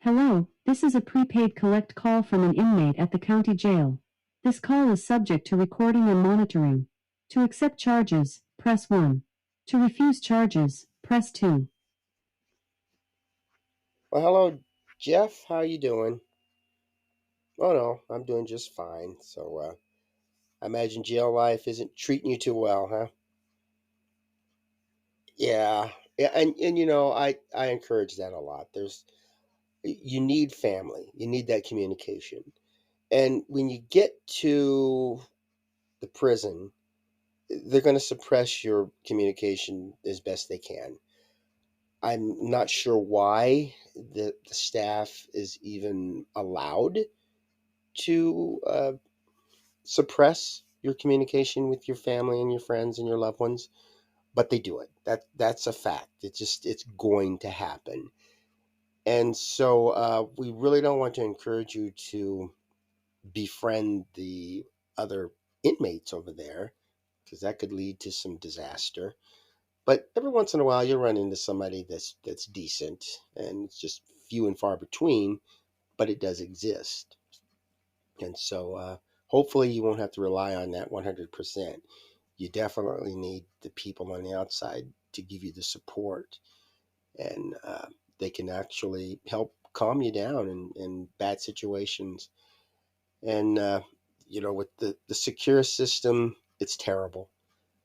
Hello, this is a prepaid collect call from an inmate at the county jail. This call is subject to recording and monitoring. To accept charges, press 1. To refuse charges, press 2. Well, hello, Jeff. How you doing? Oh no, I'm doing just fine. I imagine jail life isn't treating you too well, huh? Yeah, yeah, and I encourage that a lot. You need family, you need that communication, and when you get to the prison, they're going to suppress your communication as best they can. I'm not sure why the staff is even allowed to suppress your communication with your family and your friends and your loved ones, but they do it. That's a fact. It's going to happen. And so we really don't want to encourage you to befriend the other inmates over there because that could lead to some disaster. But every once in a while, you'll run into somebody that's decent, and it's just few and far between, but it does exist. And so hopefully you won't have to rely on that 100%. You definitely need the people on the outside to give you the support, and they can actually help calm you down in bad situations. And, with the secure system, it's terrible.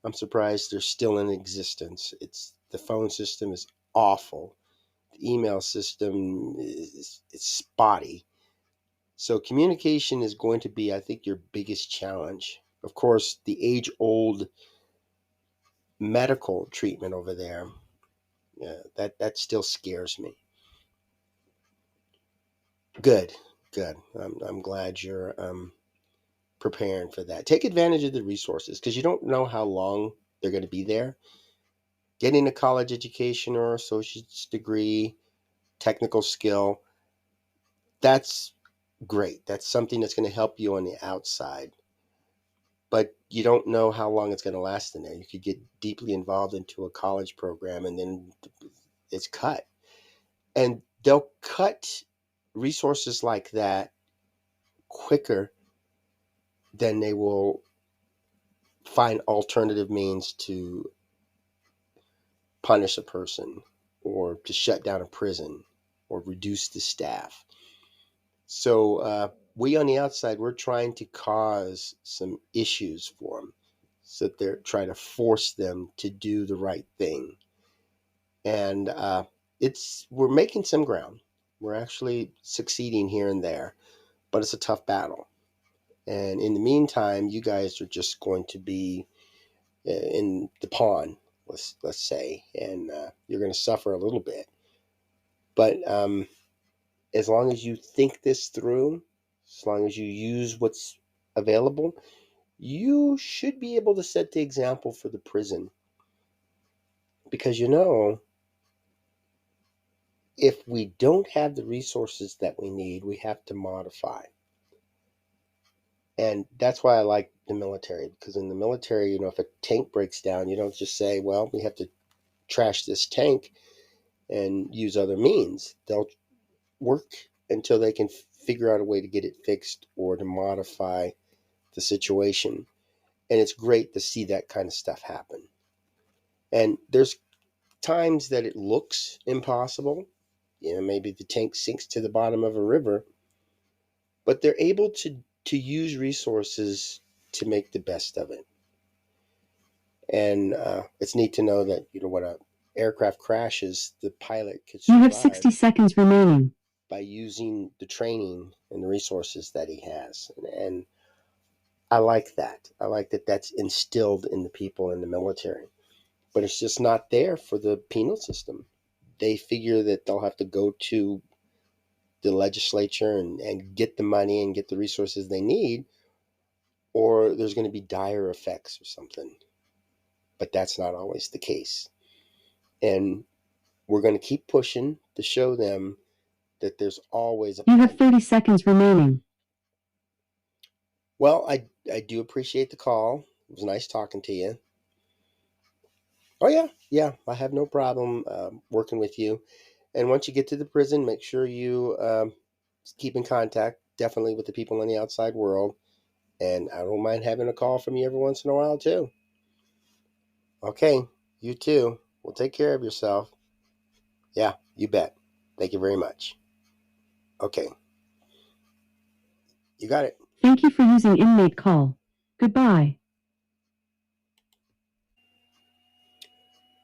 I'm surprised they're still in existence. The phone system is awful. The email system is spotty. So communication is going to be, I think, your biggest challenge. Of course, the age-old medical treatment over there, that still scares me. Good, good. I'm glad you're preparing for that. Take advantage of the resources because you don't know how long they're going to be there. Getting a college education or associate's degree, technical skill, that's great. That's something that's going to help you on the outside. But you don't know how long it's going to last in there. You could get deeply involved into a college program and then it's cut. And they'll cut resources like that quicker than they will find alternative means to punish a person or to shut down a prison or reduce the staff. So we on the outside, we're trying to cause some issues for them so that they're trying to force them to do the right thing. And we're making some ground. We're actually succeeding here and there, but it's a tough battle. And in the meantime, you guys are just going to be in the pawn, let's say, and you're going to suffer a little bit. But as long as you think this through, as long as you use what's available, you should be able to set the example for the prison. Because if we don't have the resources that we need, we have to modify. And that's why I like the military, because in the military, if a tank breaks down, you don't just say, well, we have to trash this tank and use other means. They'll work until they can figure out a way to get it fixed or to modify the situation. And it's great to see that kind of stuff happen. And there's times that it looks impossible. Maybe the tank sinks to the bottom of a river, but they're able to use resources to make the best of it. And it's neat to know that when a aircraft crashes, the pilot could You have survive 60 seconds remaining. by using the training and the resources that he has. And I like that. I like that that's instilled in the people in the military. But it's just not there for the penal system. They figure that they'll have to go to the legislature and get the money and get the resources they need, or there's going to be dire effects or something. But that's not always the case. And we're going to keep pushing to show them that there's always a You plan. have 30 seconds remaining. Well, I do appreciate the call. It was nice talking to you. Oh, yeah. Yeah, I have no problem working with you. And once you get to the prison, make sure you keep in contact, definitely with the people in the outside world. And I don't mind having a call from you every once in a while, too. Okay, you too. Well, take care of yourself. Yeah, you bet. Thank you very much. Okay, you got it. Thank you for using Inmate Call. Goodbye.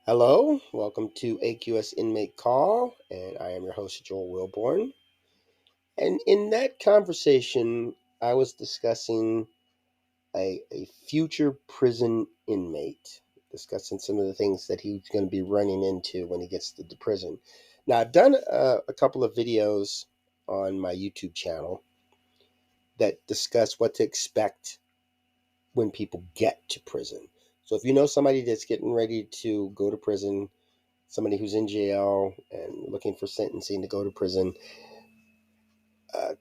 Hello, welcome to AQS Inmate Call, and I am your host, Joel Wilborn. And in that conversation, I was discussing a future prison inmate, discussing some of the things that he's going to be running into when he gets to the prison. Now, I've done a couple of videos on my YouTube channel that discuss what to expect when people get to prison. So if you know somebody that's getting ready to go to prison, somebody who's in jail and looking for sentencing to go to prison,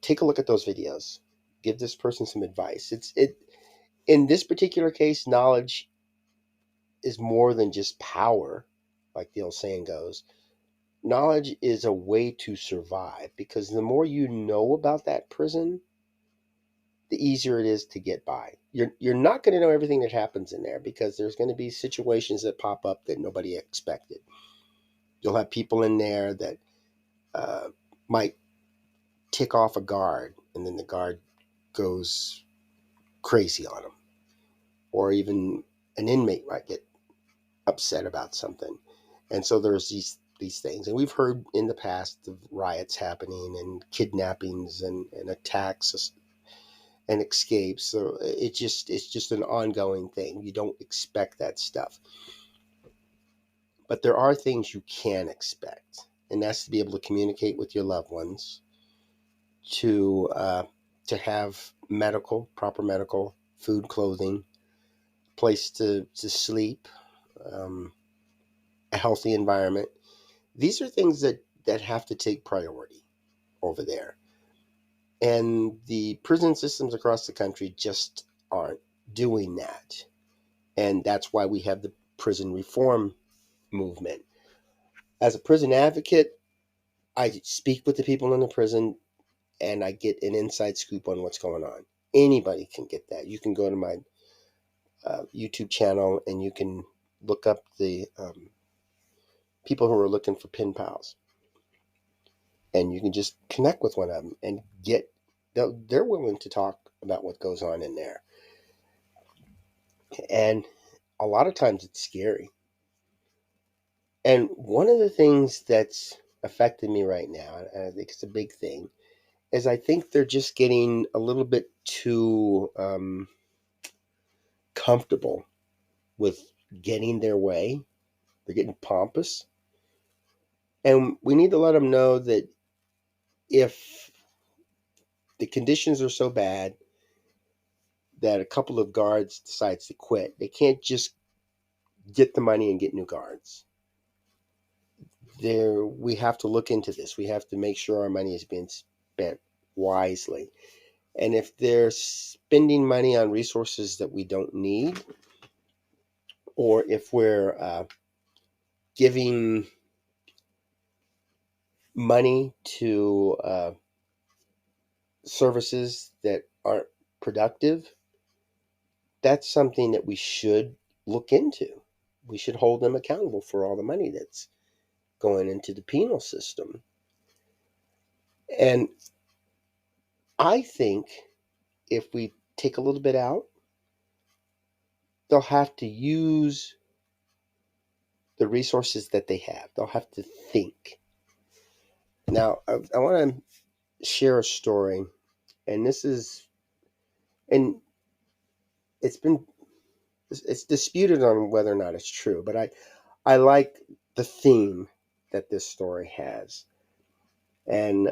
take a look at those videos. Give this person some advice. It in this particular case, knowledge is more than just power, like the old saying goes. Knowledge is a way to survive, because the more you know about that prison, the easier it is to get by. You're not going to know everything that happens in there, because there's going to be situations that pop up that nobody expected. You'll have people in there that uh, might tick off a guard, and then the guard goes crazy on them, or even an inmate might get upset about something. And so there's these things, and we've heard in the past of riots happening and kidnappings and attacks and escapes. So it's just an ongoing thing. You don't expect that stuff, but there are things you can expect, and that's to be able to communicate with your loved ones, to have proper medical, food, clothing, place to sleep, um, a healthy environment. These are things that have to take priority over there. And the prison systems across the country just aren't doing that. And that's why we have the prison reform movement. As a prison advocate, I speak with the people in the prison, and I get an inside scoop on what's going on. Anybody can get that. You can go to my YouTube channel and you can look up the people who are looking for pen pals, and you can just connect with one of them and they're willing to talk about what goes on in there. And a lot of times it's scary. And one of the things that's affecting me right now, and I think it's a big thing, is I think they're just getting a little bit too comfortable with getting their way. They're getting pompous. And we need to let them know that if the conditions are so bad that a couple of guards decides to quit, they can't just get the money and get new guards. We have to look into this. We have to make sure our money is being spent wisely. And if they're spending money on resources that we don't need, or if we're giving money to services that aren't productive, that's something that we should look into. We should hold them accountable for all the money that's going into the penal system. And I think if we take a little bit out, they'll have to use the resources that they have. They'll have to think. Now, I want to share a story, and and it's been, it's disputed on whether or not it's true, but I like the theme that this story has. And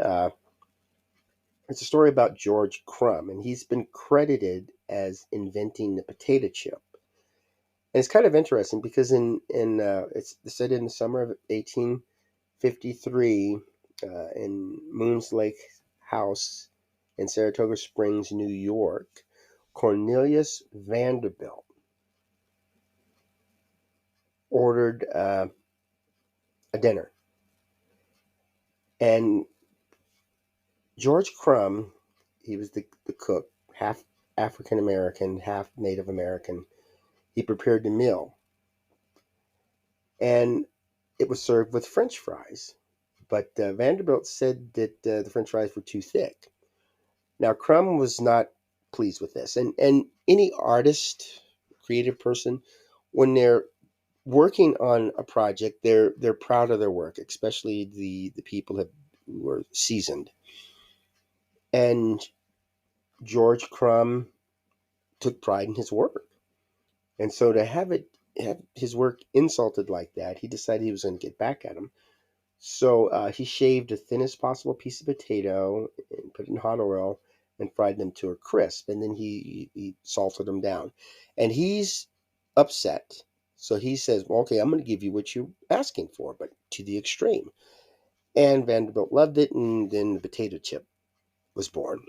it's a story about George Crumb, and he's been credited as inventing the potato chip. And it's kind of interesting because it's said in the summer of 1853, in Moon's Lake House in Saratoga Springs, New York, Cornelius Vanderbilt ordered a dinner, And George Crumb, he was the cook, half African American, half Native American. He prepared the meal, and it was served with French fries. But Vanderbilt said that the French fries were too thick. Now, Crumb was not pleased with this. And any artist, creative person, when they're working on a project, they're proud of their work, especially the people who are seasoned. And George Crumb took pride in his work. And so to have his work insulted like that, he decided he was going to get back at him. So he shaved the thinnest possible piece of potato and put it in hot oil and fried them to a crisp. And then he salted them down. And he's upset. So he says, well, okay, I'm going to give you what you're asking for, but to the extreme. And Vanderbilt loved it. And then the potato chip was born.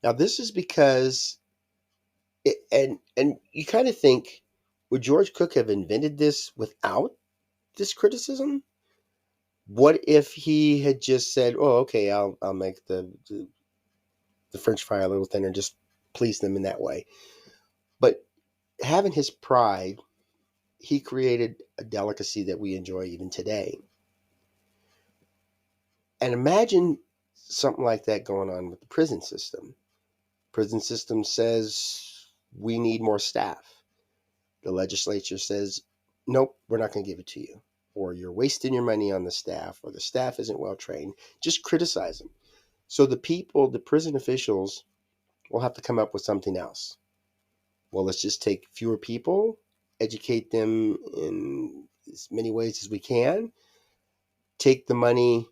Now, this is because, and you kind of think, would George Cook have invented this without this criticism? What if he had just said, "Oh, okay, I'll make the French fry a little thinner, just please them in that way." But having his pride, he created a delicacy that we enjoy even today. And imagine something like that going on with the prison system. Prison system says we need more staff. The legislature says, "Nope, we're not going to give it to you." Or you're wasting your money on the staff, or the staff isn't well trained. Just criticize them. So the people, the prison officials, will have to come up with something else. Well, let's just take fewer people, educate them in as many ways as we can, take the money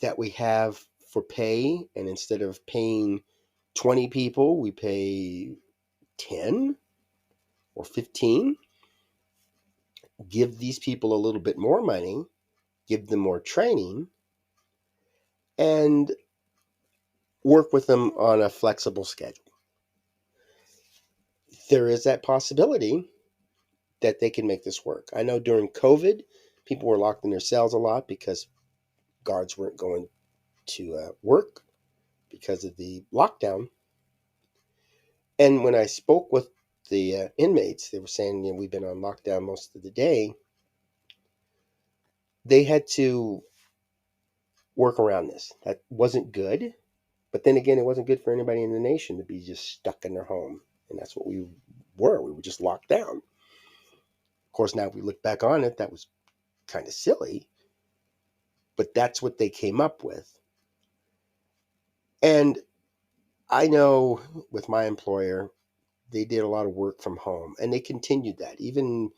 that we have for pay, and instead of paying 20 people, we pay 10 or 15. Give these people a little bit more money, give them more training, and work with them on a flexible schedule. There is that possibility that they can make this work. I know during COVID, people were locked in their cells a lot because guards weren't going to work because of the lockdown. And when I spoke with the inmates, they were saying, we've been on lockdown most of the day. They had to work around this. That wasn't good. But then again, it wasn't good for anybody in the nation to be just stuck in their home. And that's what we were. We were just locked down. Of course, now if we look back on it, that was kind of silly. But that's what they came up with. And I know with my employer, they did a lot of work from home, and they continued that. Even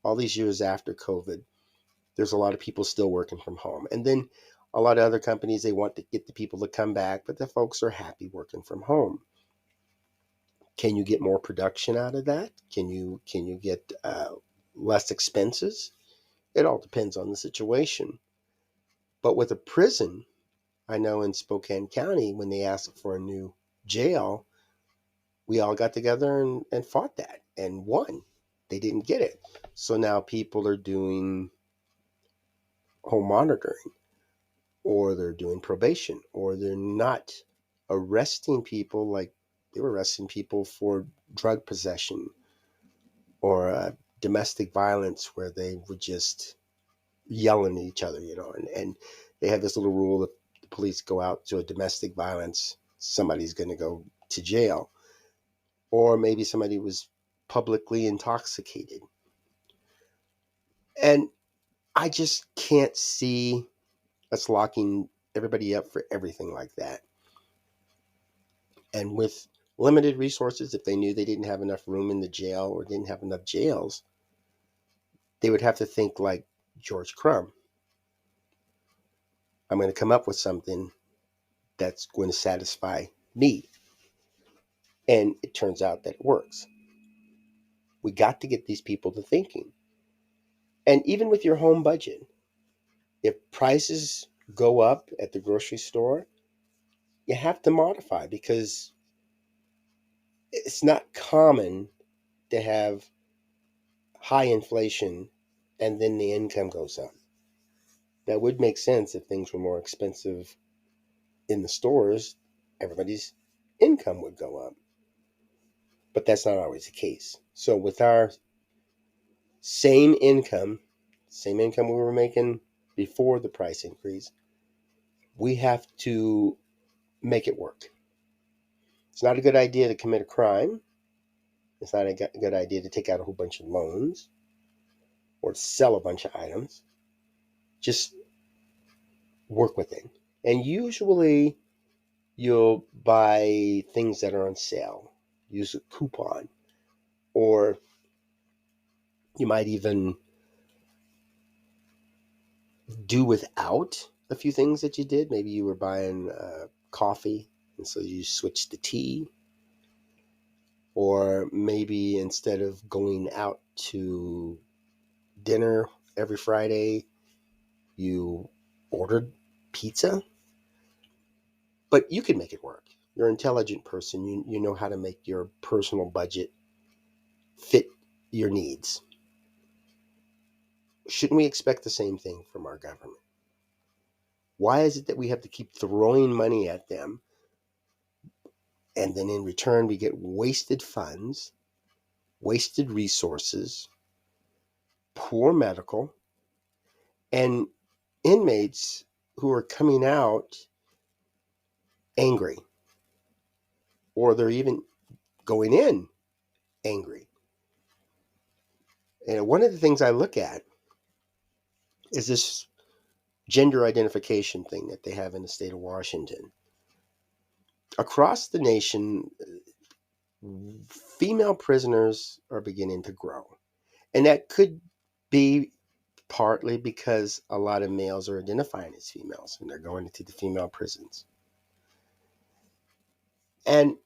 all these years after COVID, there's a lot of people still working from home. And then a lot of other companies, they want to get the people to come back, but the folks are happy working from home. Can you get more production out of that? Can you get less expenses? It all depends on the situation. But with a prison, I know in Spokane County, when they asked for a new jail, we all got together and fought that and won. They didn't get it. So now people are doing home monitoring, or they're doing probation, or they're not arresting people like they were arresting people for drug possession or domestic violence where they were just yelling at each other, and they have this little rule that the police go out to a domestic violence, somebody's going to go to jail. Or maybe somebody was publicly intoxicated. And I just can't see us locking everybody up for everything like that. And with limited resources, if they knew they didn't have enough room in the jail or didn't have enough jails, they would have to think like George Crumb. I'm going to come up with something that's going to satisfy me. And it turns out that it works. We got to get these people to thinking. And even with your home budget, if prices go up at the grocery store, you have to modify because it's not common to have high inflation and then the income goes up. That would make sense if things were more expensive in the stores, everybody's income would go up. But that's not always the case. So with our same income, same income we were making before the price increase, we have to make it work. It's not a good idea to commit a crime. It's not a good idea to take out a whole bunch of loans or to sell a bunch of items. Just work with it. And usually you'll buy things that are on sale, use a coupon, or you might even do without a few things that you did. Maybe you were buying coffee, and so you switched to tea. Or maybe instead of going out to dinner every Friday, you ordered pizza. But you can make it work. You're an intelligent person. You know how to make your personal budget fit your needs. Shouldn't we expect the same thing from our government? Why is it that we have to keep throwing money at them, and then in return we get wasted funds, wasted resources, poor medical, and inmates who are coming out angry, or they're even going in angry? And one of the things I look at is this gender identification thing that they have in the state of Washington. Across the nation, female prisoners are beginning to grow. And that could be partly because a lot of males are identifying as females and they're going into the female prisons. And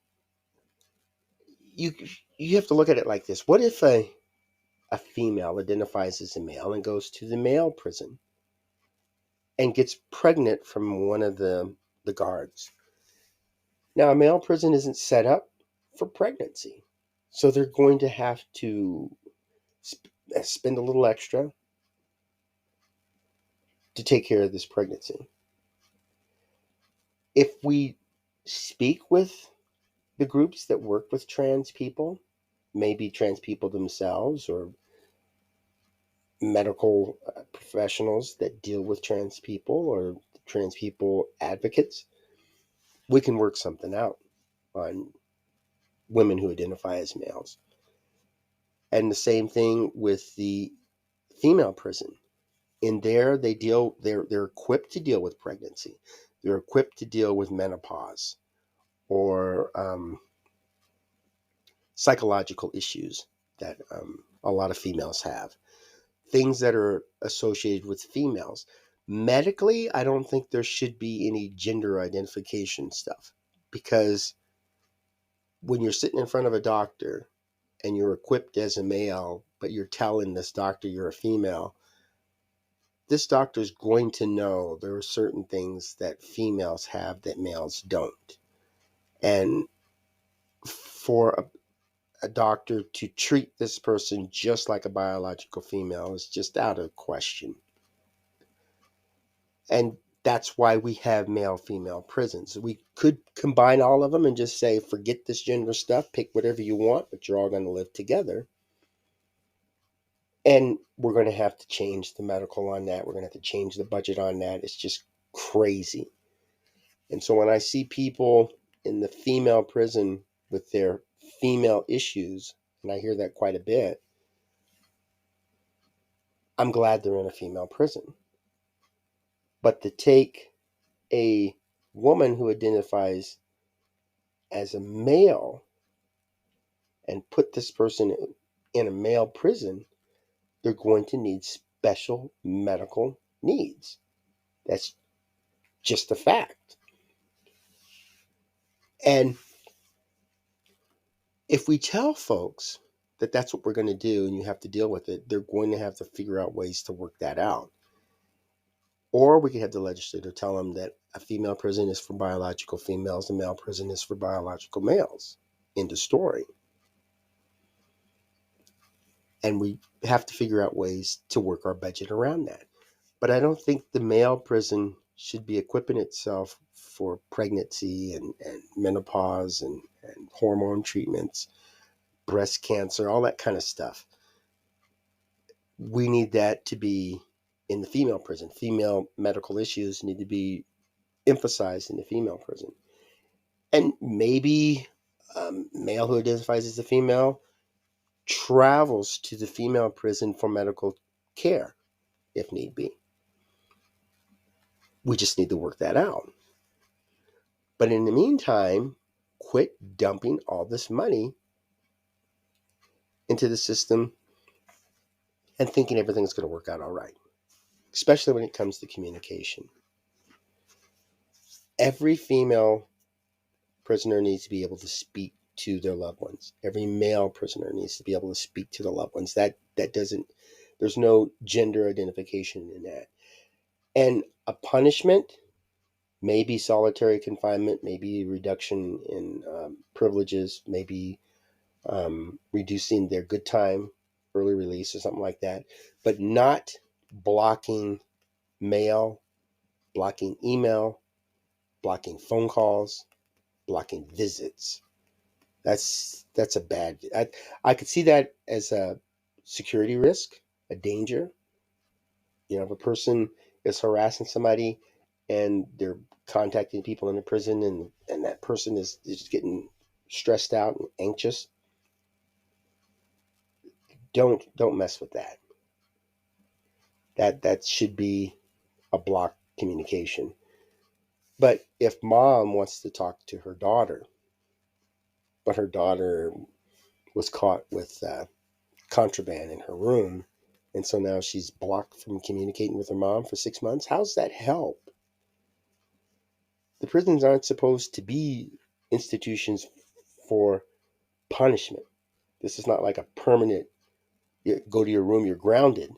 you you have to look at it like this. What if a female identifies as a male and goes to the male prison and gets pregnant from one of the guards? Now, a male prison isn't set up for pregnancy. So they're going to have to spend a little extra to take care of this pregnancy. If we speak with the groups that work with trans people, maybe trans people themselves or medical professionals that deal with trans people or trans people advocates, we can work something out on women who identify as males. And the same thing with the female prison. In there, they're equipped to deal with pregnancy. They're equipped to deal with menopause or psychological issues that a lot of females have. Things that are associated with females. Medically, I don't think there should be any gender identification stuff, because when you're sitting in front of a doctor and you're equipped as a male, but you're telling this doctor you're a female, this doctor is going to know there are certain things that females have that males don't. And for a doctor to treat this person just like a biological female is just out of question. And that's why we have male female prisons. We could combine all of them and just say, forget this gender stuff, pick whatever you want, but you're all going to live together. And we're going to have to change the medical on that. We're going to have to change the budget on that. It's just crazy. And so when I see people in the female prison with their female issues, and I hear that quite a bit, I'm glad they're in a female prison. But to take a woman who identifies as a male and put this person in a male prison, they're going to need special medical needs. That's just a fact. And if we tell folks that that's what we're going to do and you have to deal with it, they're going to have to figure out ways to work that out. Or we could have the legislator tell them that a female prison is for biological females, a male prison is for biological males. End of story. And we have to figure out ways to work our budget around that. But I don't think the male prison should be equipping itself for pregnancy and menopause and hormone treatments, breast cancer, all that kind of stuff. We need that to be in the female prison. Female medical issues need to be emphasized in the female prison. And maybe male who identifies as a female travels to the female prison for medical care if need be. We just need to work that out. But in the meantime, quit dumping all this money into the system and thinking everything's going to work out all right, especially when it comes to communication. Every female prisoner needs to be able to speak to their loved ones. Every male prisoner needs to be able to speak to their loved ones. That doesn't, there's no gender identification in that. And a punishment, maybe solitary confinement, maybe reduction in privileges, maybe reducing their good time, early release or something like that, but not blocking mail, blocking email, blocking phone calls, blocking visits. That's a bad. I could see that as a security risk, a danger. If a person is harassing somebody and they're contacting people in the prison, and that person is getting stressed out and anxious, don't mess with that. That should be a block communication. But if mom wants to talk to her daughter, but her daughter was caught with contraband in her room, and so now she's blocked from communicating with her mom for 6 months, how's that help? The prisons aren't supposed to be institutions for punishment. This is not like a permanent, you go to your room, you're grounded.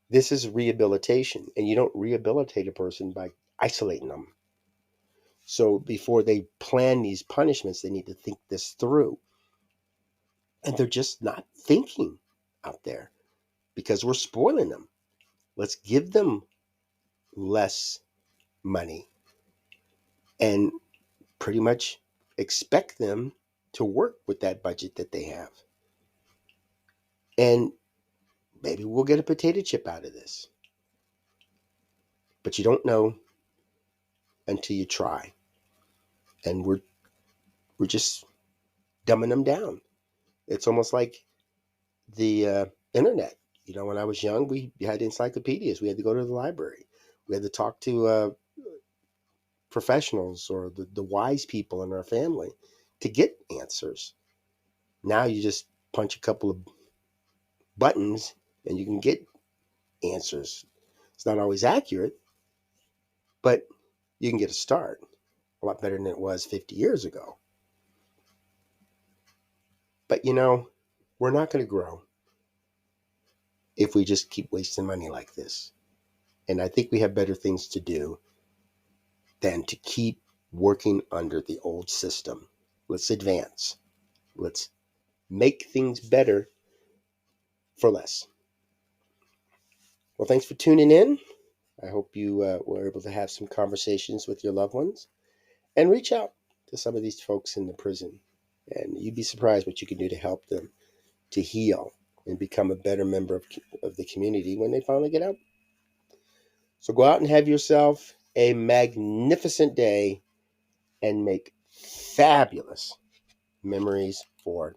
This is rehabilitation, and you don't rehabilitate a person by isolating them. So before they plan these punishments, they need to think this through. And they're just not thinking out there because we're spoiling them. Let's give them less money and pretty much expect them to work with that budget that they have. And maybe we'll get a potato chip out of this. But you don't know until you try. And we're just dumbing them down. It's almost like the internet. When I was young, we had encyclopedias. We had to go to the library. We had to talk to professionals or the wise people in our family to get answers. Now you just punch a couple of buttons and you can get answers. It's not always accurate, but you can get a start. A lot better than it was 50 years ago. But we're not going to grow if we just keep wasting money like this. And I think we have better things to do than to keep working under the old system. Let's advance. Let's make things better for less. Well, thanks for tuning in. I hope you were able to have some conversations with your loved ones and reach out to some of these folks in the prison. And you'd be surprised what you can do to help them to heal and become a better member of the community when they finally get out. So go out and have yourself a magnificent day and make fabulous memories for